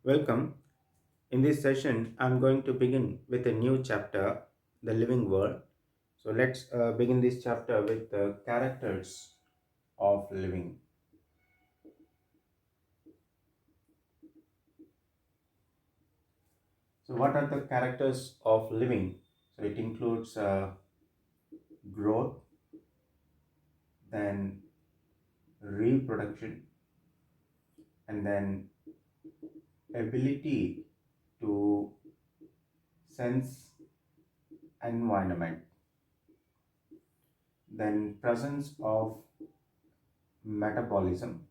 Welcome. In this session, I'm going to begin with a new chapter, The Living World. So let's begin this chapter with the characters of living. So, what are the characters of living? So, it includes growth, then reproduction, and then ability to sense environment, then presence of metabolism,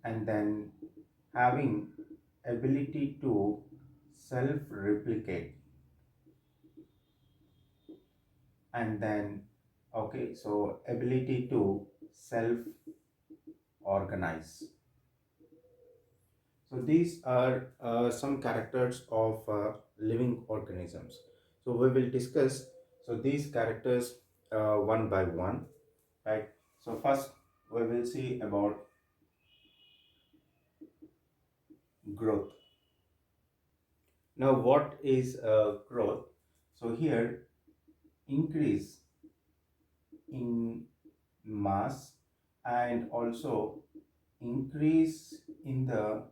and then having ability to self replicate, and then so ability to self organize. So these are some characters of living organisms. So we will discuss these characters one by one, right? So first we will see about growth. Now what is growth? So here, increase in mass and also increase in the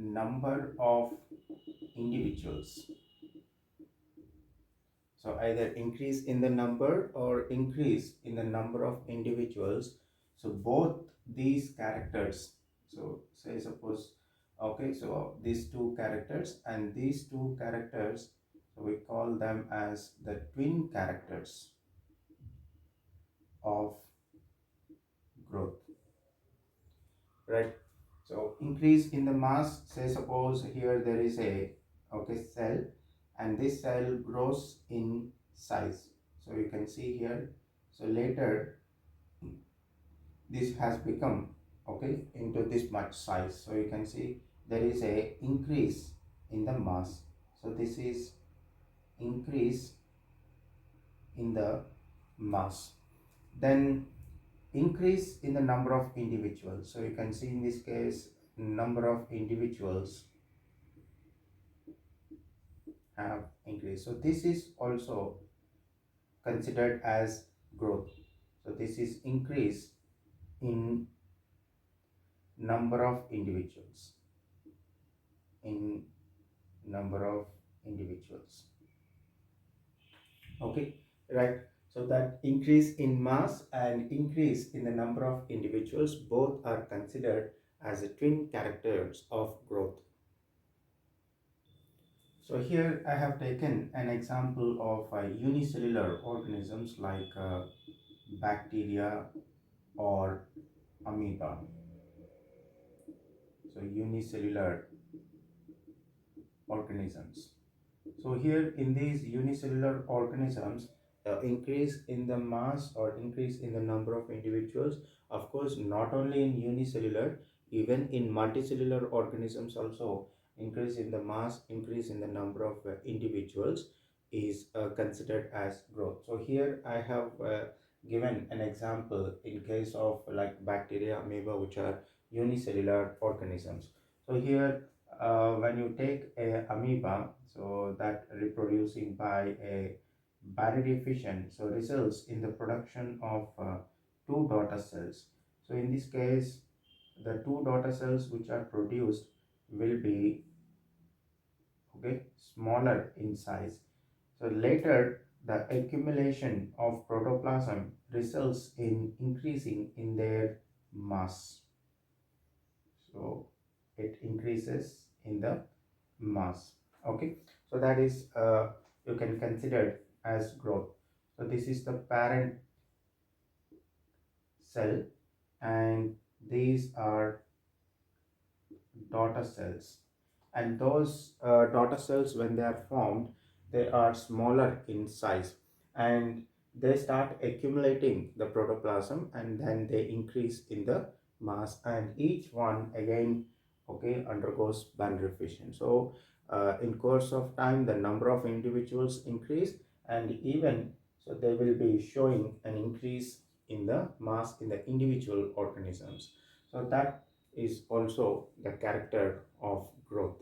number of individuals. So either increase in the number or increase in the number of individuals. So both these characters, so say suppose, so these two characters and these two characters, so we call them as the twin characters of growth, right? So increase in the mass, say suppose here there is a cell, and this cell grows in size. So you can see here, so later this has become into this much size. So you can see there is a increase in the mass. So this is increase in the mass. Then increase in the number of individuals. So you can see in this case number of individuals have increased. So this is also considered as growth. So this is increase in number of individuals, in number of individuals. Okay, right? So that increase in mass and increase in the number of individuals both are considered as the twin characters of growth. So here I have taken an example of unicellular organisms like bacteria or amoeba. So unicellular organisms. So here in these unicellular organisms, increase in the mass or increase in the number of individuals, of course, not only in unicellular, even in multicellular organisms also, increase in the mass, increase in the number of individuals is considered as growth. So here I have given an example in case of like bacteria, amoeba, which are unicellular organisms. So here when you take a amoeba, so that reproducing by a binary fission, so results in the production of two daughter cells. So in this case, the two daughter cells which are produced will be smaller in size. So later, the accumulation of protoplasm results in increasing in their mass. So it increases in the mass. Okay, so that is you can consider as growth. So this is the parent cell, and these are daughter cells, and those daughter cells, when they are formed, they are smaller in size, and they start accumulating the protoplasm, and then they increase in the mass, and each one again undergoes binary fission. So in course of time, the number of individuals increase, and even so they will be showing an increase in the mass in the individual organisms. So that is also the character of growth.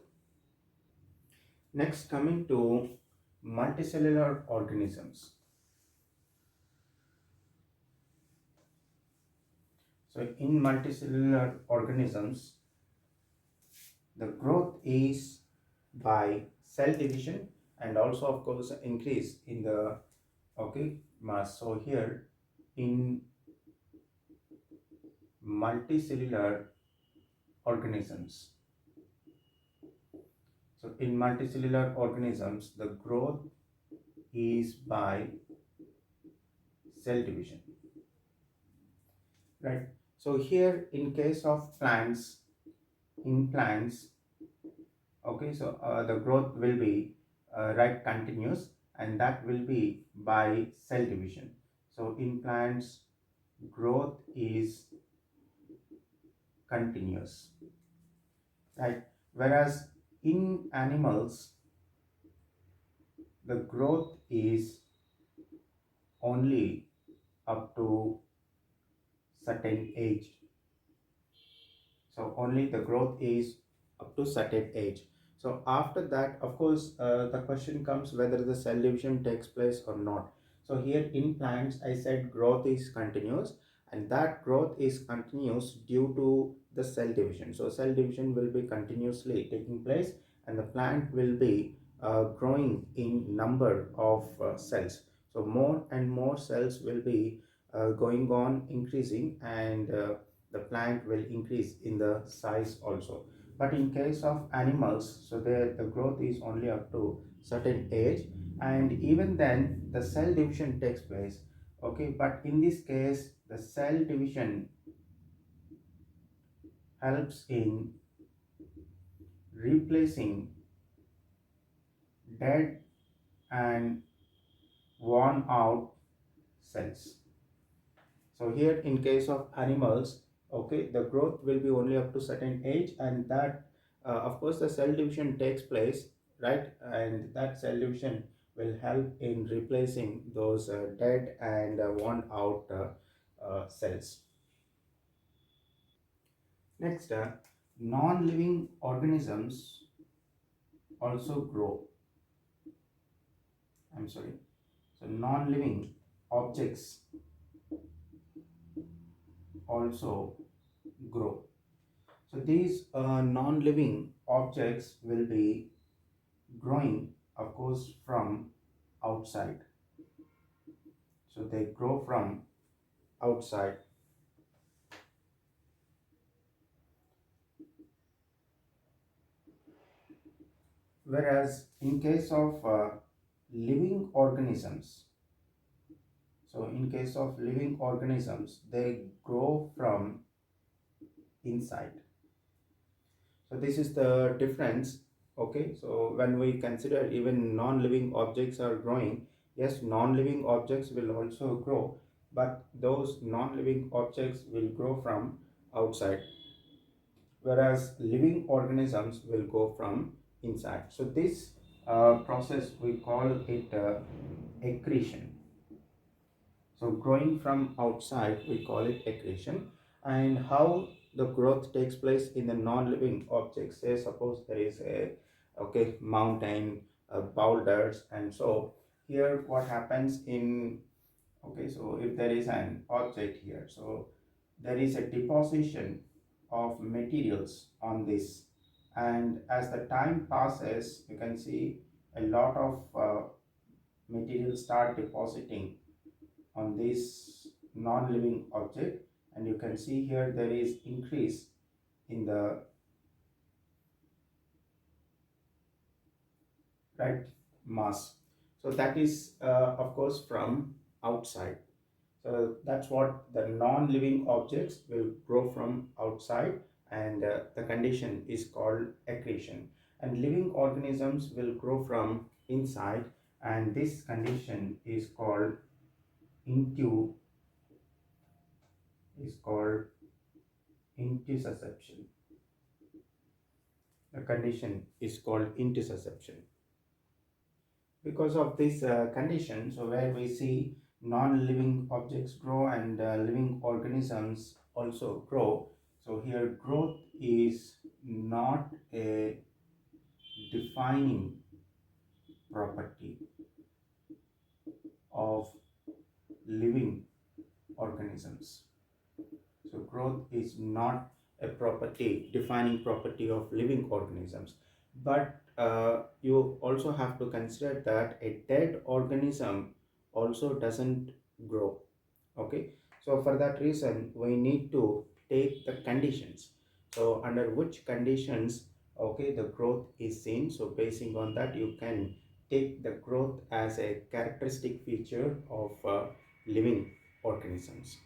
Next, coming to multicellular organisms. So in multicellular organisms, the growth is by cell division and also of course increase in the mass. So here in multicellular organisms, so in multicellular organisms the growth is by cell division, right? So here in case of plants, in plants, the growth will be right continuous, and that will be by cell division. So in plants growth is continuous, right? Whereas in animals the growth is only up to certain age. So only the growth is up to certain age. So after that, of course, the question comes whether the cell division takes place or not. So here in plants I said growth is continuous, and that growth is continuous due to the cell division. So cell division will be continuously taking place, and the plant will be growing in number of cells. So more and more cells will be going on increasing, and the plant will increase in the size also. But in case of animals, so there the growth is only up to certain age, and even then the cell division takes place. But in this case the cell division helps in replacing dead and worn out cells. So here in case of animals, the growth will be only up to certain age, and that of course the cell division takes place, right? And that cell division will help in replacing those dead and worn out cells. Next, non-living organisms also grow. I'm sorry. So non-living objects also grow. So these non-living objects will be growing, of course, from outside. So they grow from outside. Whereas in case of living organisms, so in case of living organisms, they grow from inside. So this is the difference. So when we consider even non-living objects are growing, yes, non-living objects will also grow, but those non-living objects will grow from outside, whereas living organisms will go from inside. So this process we call it accretion. So growing from outside we call it accretion. And how the growth takes place in the non-living objects, say suppose there is a mountain, boulders, and so here what happens in so if there is an object here, so there is a deposition of materials on this, and as the time passes you can see a lot of materials start depositing on this non-living object, and you can see here there is increase in the right mass. So that is of course from outside. So that's what the non-living objects will grow from outside, and the condition is called accretion. And living organisms will grow from inside, and this condition is called into is called intussusception. The condition is called intussusception. Because of this condition, so where we see non-living objects grow and living organisms also grow, so here growth is not a defining property of living organisms. So growth is not a property, defining property of living organisms. But you also have to consider that a dead organism also doesn't grow. Okay, so for that reason, we need to take the conditions. So under which conditions, okay, the growth is seen. So basing on that, you can take the growth as a characteristic feature of living organisms.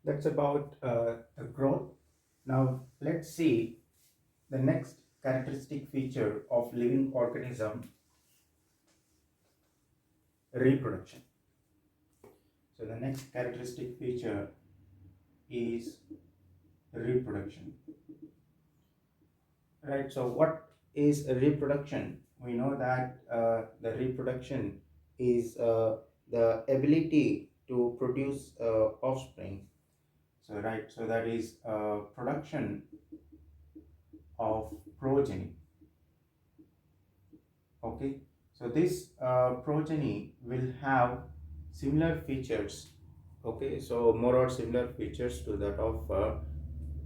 That's about the growth. Now let's see the next characteristic feature of living organism, reproduction. So the next characteristic feature is reproduction. Right. So what is a reproduction? We know that the reproduction is the ability to produce offspring. So right. So that is production of progeny. Okay, so this progeny will have similar features. Okay, so more or similar features to that of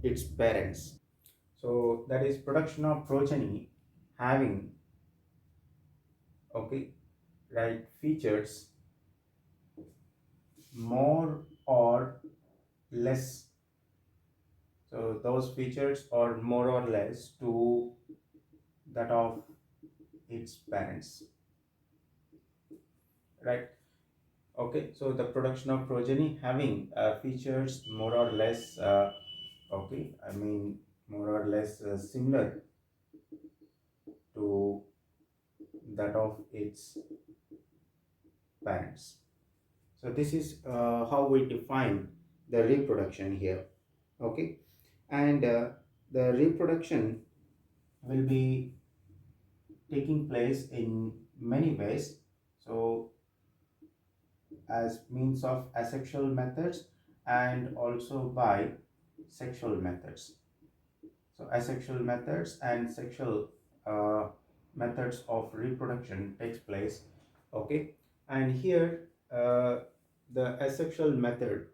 its parents. So that is production of progeny having, okay, right, features more or less. So those features are more or less to that of its parents, right? Okay, so the production of progeny having features more or less, okay, I mean more or less similar to that of its parents. So this is how we define the reproduction here. Okay, and the reproduction will be taking place in many ways. So as means of asexual methods and also by sexual methods. So asexual methods and sexual uh, methods of reproduction takes place. Okay, and here the asexual method,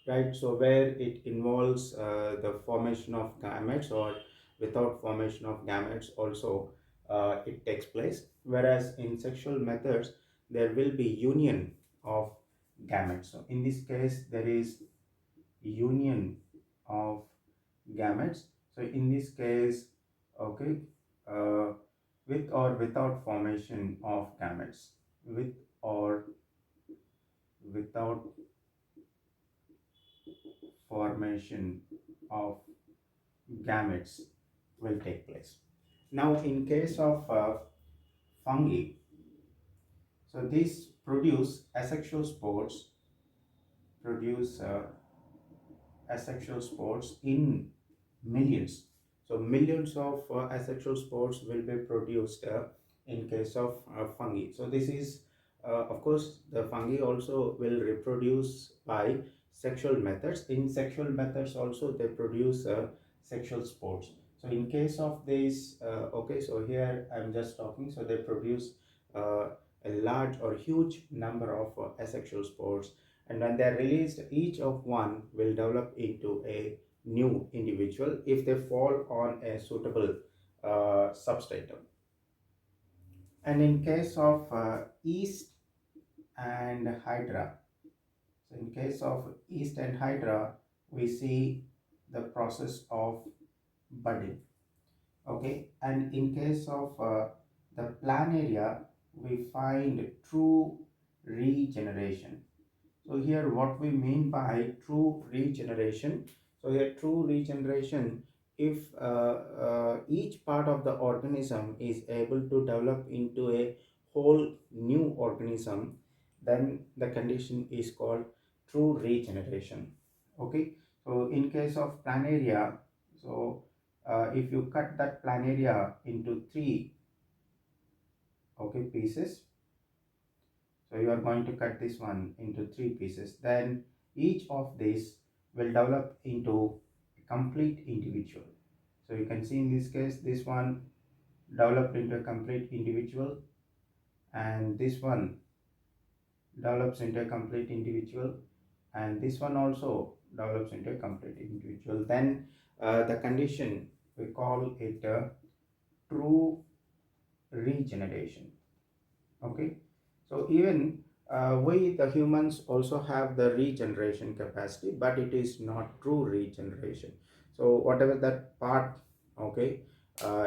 right? So where it involves the formation of gametes or without formation of gametes also it takes place. Whereas in sexual methods there will be union of gametes. So in this case there is union of gametes. So in this case, okay, uh, with or without formation of gametes, with or without formation of gametes will take place. Now, in case of fungi, so these produce asexual spores, produce asexual spores in millions. So millions of asexual spores will be produced in case of fungi. So this is, of course, the fungi also will reproduce by sexual methods. In sexual methods also they produce sexual spores. So in case of this, okay, so here I'm just talking. So they produce a large or huge number of asexual spores, and when they are released, each of one will develop into a new individual if they fall on a suitable substratum. And in case of yeast and hydra, so in case of yeast and hydra, we see the process of budding. Okay, and in case of the planaria, we find true regeneration. So here what we mean by true regeneration. So here true regeneration, if each part of the organism is able to develop into a whole new organism, then the condition is called true regeneration. Okay, so in case of planaria, so if you cut that planaria into three, okay, pieces, so you are going to cut this one into three pieces. Then each of these will develop into a complete individual. So you can see in this case, this one, developed into a complete individual, and this one develops into a complete individual, and this one also develops into a complete individual, then the condition we call it true regeneration. Okay, so even we the humans also have the regeneration capacity, but it is not true regeneration. So whatever that part, okay,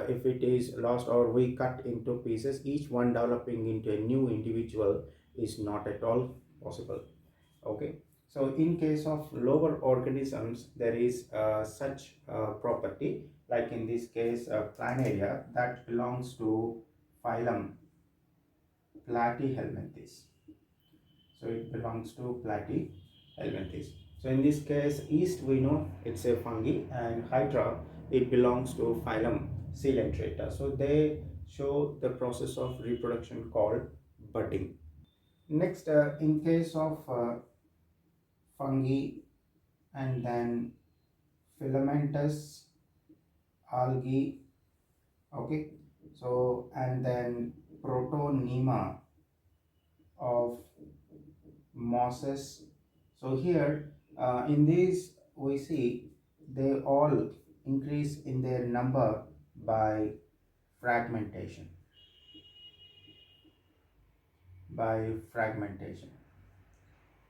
if it is lost or we cut into pieces, each one developing into a new individual is not at all possible. Okay, so in case of lower organisms there is such property, like in this case planaria, that belongs to phylum Platyhelminthes. So it belongs to Platyhelminthes. So in this case, yeast we know it's a fungi, and Hydra it belongs to phylum Coelenterata. So they show the process of reproduction called budding. Next, in case of fungi and then filamentous algae, okay. So and then protonema of mosses. So here in these we see they all increase in their number by fragmentation. By fragmentation.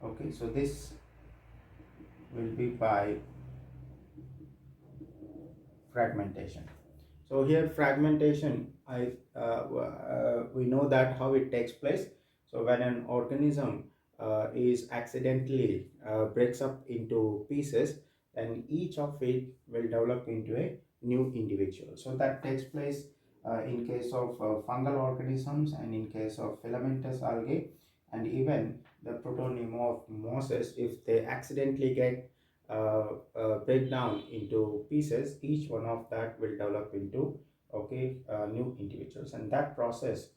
Okay, so this will be by fragmentation. So here fragmentation, we know that how it takes place. So when an organism is accidentally breaks up into pieces, then each of it will develop into a new individual. So that takes place in case of fungal organisms and in case of filamentous algae, and even the protonema of mosses. If they accidentally get break down into pieces, each one of that will develop into, okay, new individuals, and that process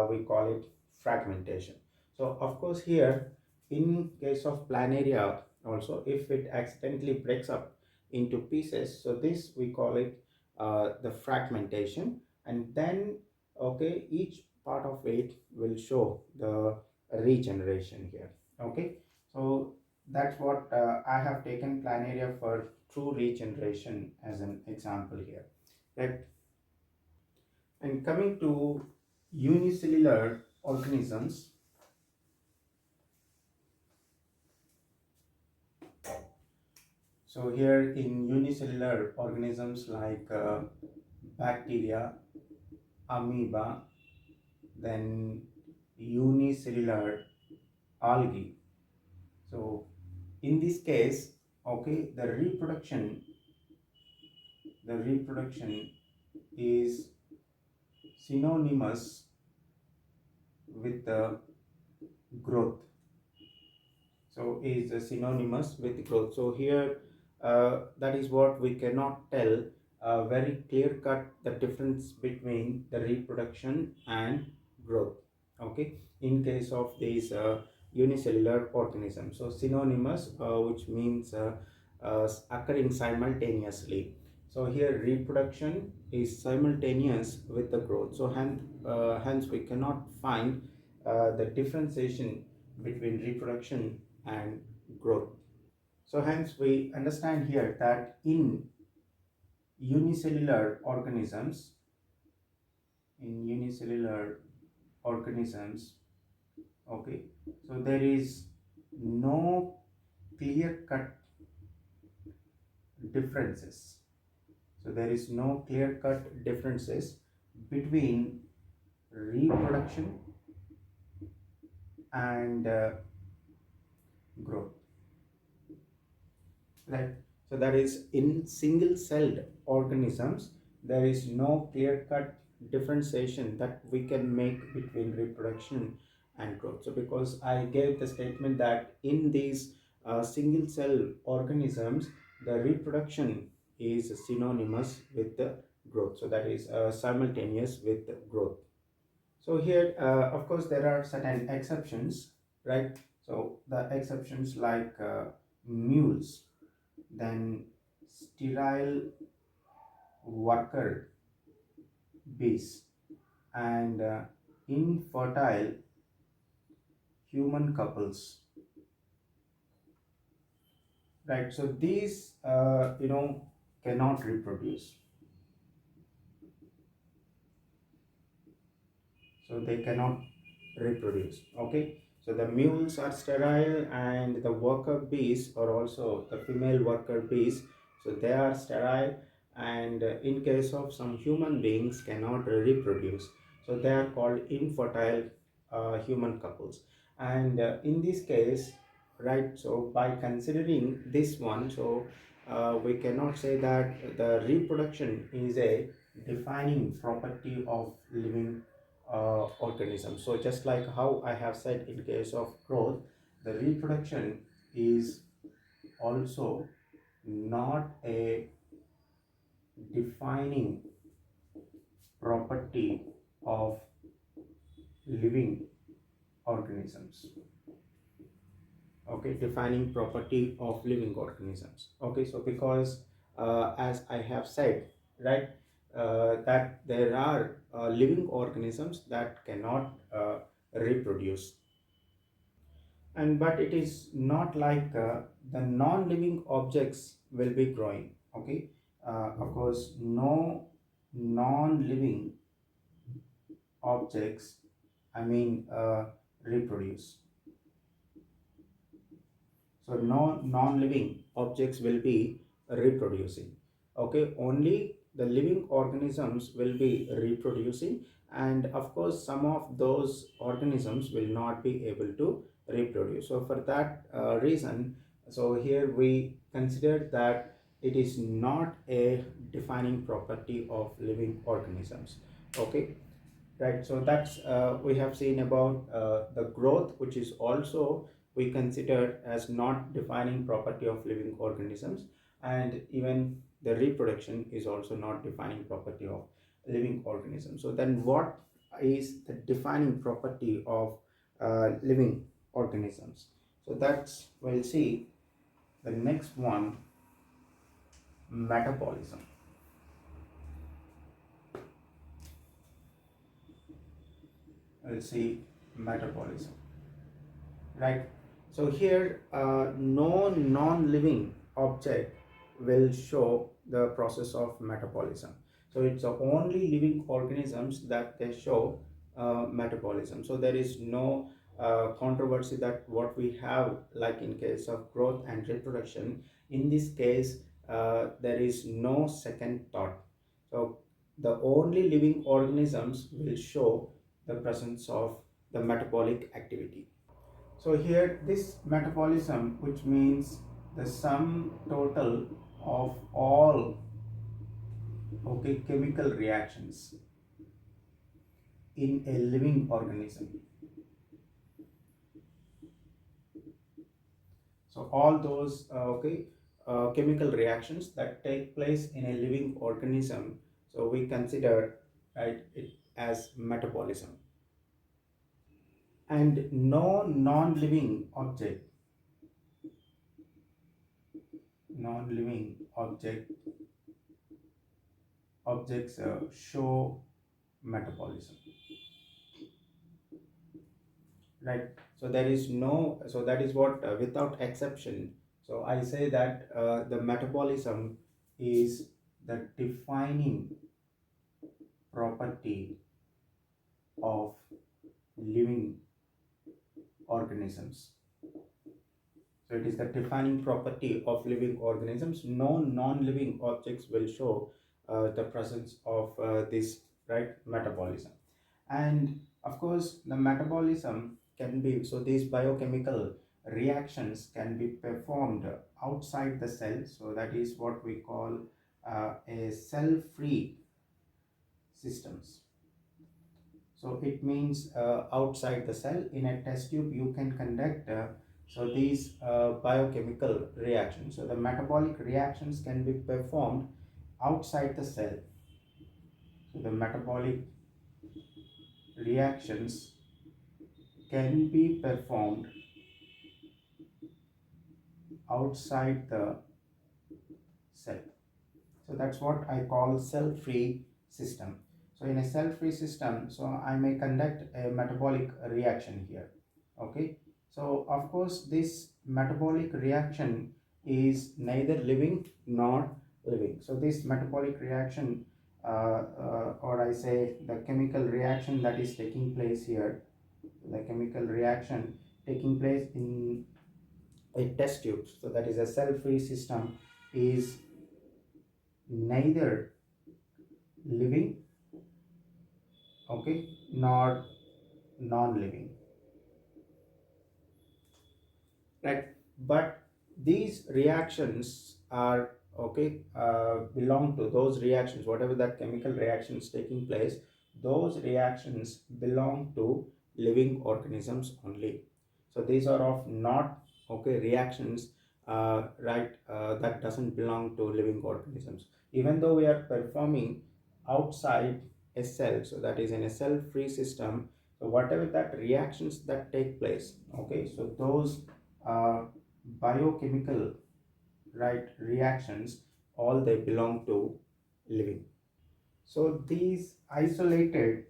we call it fragmentation. So of course here in case of planaria also, if it accidentally breaks up into pieces, so this we call it the fragmentation, and then, okay, each part of it will show the regeneration here. Okay, so that's what I have taken planaria for true regeneration as an example here. Right? And coming to unicellular organisms, so here in unicellular organisms like bacteria, amoeba, then unicellular algae. So in this case, okay, the reproduction is synonymous with the growth. So is synonymous with growth. So here that is what we cannot tell very clear cut the difference between the reproduction and growth. Okay, in case of these unicellular organisms, so synonymous, which means occurring simultaneously. So here reproduction is simultaneous with the growth, so hence we cannot find the differentiation between reproduction and growth. So hence we understand here that in unicellular organisms, in unicellular organisms, okay, so there is no clear cut differences. So there is no clear cut differences between reproduction and growth. Right. So that is in single celled organisms, there is no clear cut differentiation that we can make between reproduction and growth. So because I gave the statement that in these single cell organisms, the reproduction is synonymous with the growth. So that is simultaneous with the growth. So here, of course, there are certain exceptions, right? So the exceptions like mules, then sterile worker bees. and infertile human couples, right? So these cannot reproduce, so they cannot reproduce. Okay, so the mules are sterile and the worker bees, or also the female worker bees, so they are sterile, and in case of some human beings cannot reproduce, so they are called infertile human couples. And in this case, right, so by considering this one, so we cannot say that the reproduction is a defining property of living organism. So just like how I have said in case of growth, the reproduction is also not a defining property of living organisms. Okay, defining property of living organisms. Okay, so because as I have said, right, that there are living organisms that cannot reproduce, and but it is not like the non-living objects will be growing. Okay, of course no non-living objects, I mean reproduce. So no non-living objects will be reproducing. Okay, only the living organisms will be reproducing, and of course some of those organisms will not be able to reproduce. So for that reason, so here we consider that it is not a defining property of living organisms. Okay, right, so that's we have seen about the growth, which is also we consider as not defining property of living organisms, and even the reproduction is also not defining property of living organisms. So then what is the defining property of living organisms? So that's, we'll see the next one, metabolism. We'll see metabolism, right? So here no non-living object will show the process of metabolism. So it's the only living organisms that they show metabolism. So there is no controversy that what we have, like in case of growth and reproduction, in this case there is no second thought. So the only living organisms will show the presence of the metabolic activity. So here this metabolism, which means the sum total of all, okay, chemical reactions in a living organism. So all those chemical reactions that take place in a living organism, so we consider, right, it as metabolism. And no non-living object objects show metabolism, right? So there is no, so that is what without exception, so I say that the metabolism is the defining property of living organisms. So it is the defining property of living organisms. No non-living objects will show the presence of this, right, metabolism. And of course the metabolism can be, so these biochemical reactions can be performed outside the cell, so that is what we call a cell-free systems. So it means outside the cell, in a test tube you can conduct so these biochemical reactions. So the metabolic reactions can be performed outside the cell. So the metabolic reactions can be performed outside the cell. So that's what I call cell-free system. So in a cell-free system, so I may conduct a metabolic reaction here. Okay. So of course, this metabolic reaction is neither living nor living. So this metabolic reaction, or I say the chemical reaction that is taking place here, the chemical reaction taking place in a test tube, so that is a cell-free system, is neither living, okay, nor non-living, right? But these reactions are okay, belong to those reactions, whatever that chemical reactions taking place, those reactions belong to living organisms only. So these are of not okay reactions, right, that doesn't belong to living organisms. Even though we are performing outside a cell, so that is in a cell free system, so whatever that reactions that take place, okay, so those uh, biochemical, right, reactions, all they belong to living. So these isolated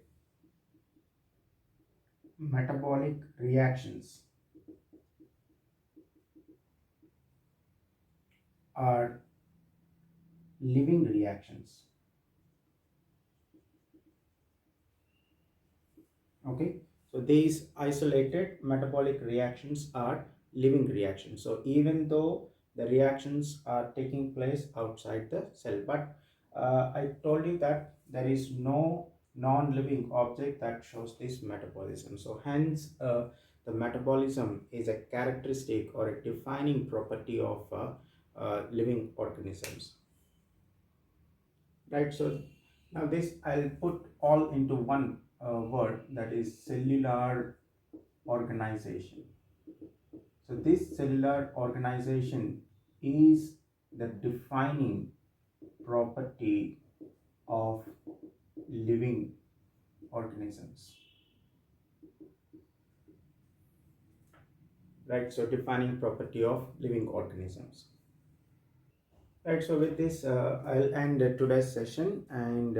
metabolic reactions are living reactions. Okay, so these isolated metabolic reactions are living reactions. So even though the reactions are taking place outside the cell, but I told you that there is no non-living object that shows this metabolism. So hence the metabolism is a characteristic or a defining property of living organisms, right? So now this I'll put all into one word, that is cellular organization. So this cellular organization is the defining property of living organisms, right? So defining property of living organisms. Right, so with this, I'll end today's session, and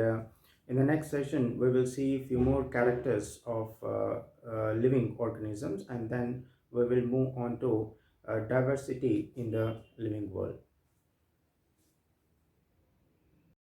in the next session, we will see a few more characters of living organisms, and then we will move on to diversity in the living world.